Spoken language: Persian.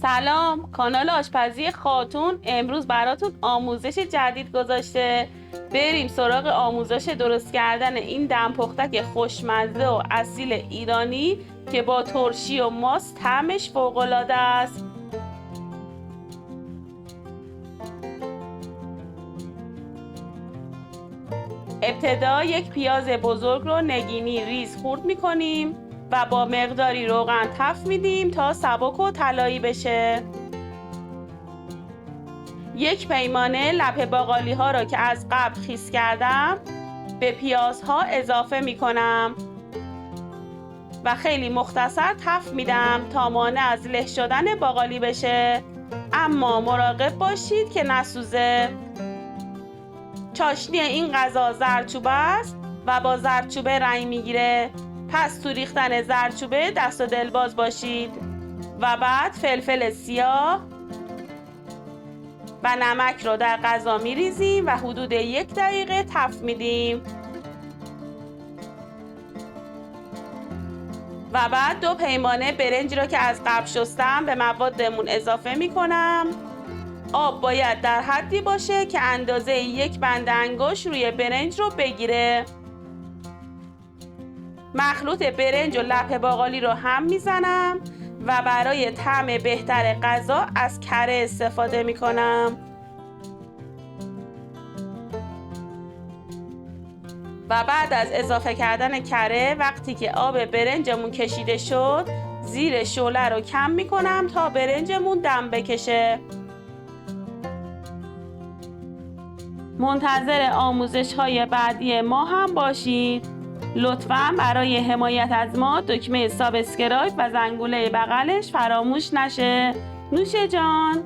سلام، کانال آشپزی خاتون امروز براتون آموزش جدید گذاشته. بریم سراغ آموزش درست کردن این دمپختک خوشمزه و اصیل ایرانی که با ترشی و ماست طعمش فوق‌العاده است. ابتدا یک پیاز بزرگ رو نگینی ریز خورد میکنیم و با مقداری روغن تفت میدیم تا سبک و طلایی بشه. یک پیمانه لپه باقالی ها را که از قبل خیس کردم به پیازها اضافه میکنم و خیلی مختصر تفت میدم تا مانع از له شدن باقالی بشه، اما مراقب باشید که نسوزه. چاشنی این غذا زردچوبه است و با زردچوبه رنگ میگیره، پس تو ریختن زردچوبه دست و دل باز باشید. و بعد فلفل سیاه و نمک رو در غذا میریزیم و حدود 1 دقیقه تفت میدیم. و بعد 2 پیمانه برنج رو که از قبل شستم به موادمون اضافه میکنم. آب باید در حدی باشه که اندازه 1 بند انگشت روی برنج رو بگیره. مخلوط برنج و لپه باقالی رو هم میزنم و برای طعم بهتر غذا از کره استفاده میکنم. و بعد از اضافه کردن کره، وقتی که آب برنجمون کشیده شد، زیر شعله رو کم میکنم تا برنجمون دم بکشه. منتظر آموزش های بعدی ما هم باشید. لطفاً برای حمایت از ما دکمه سابسکرایب و زنگوله بغلش فراموش نشه. نوش جان.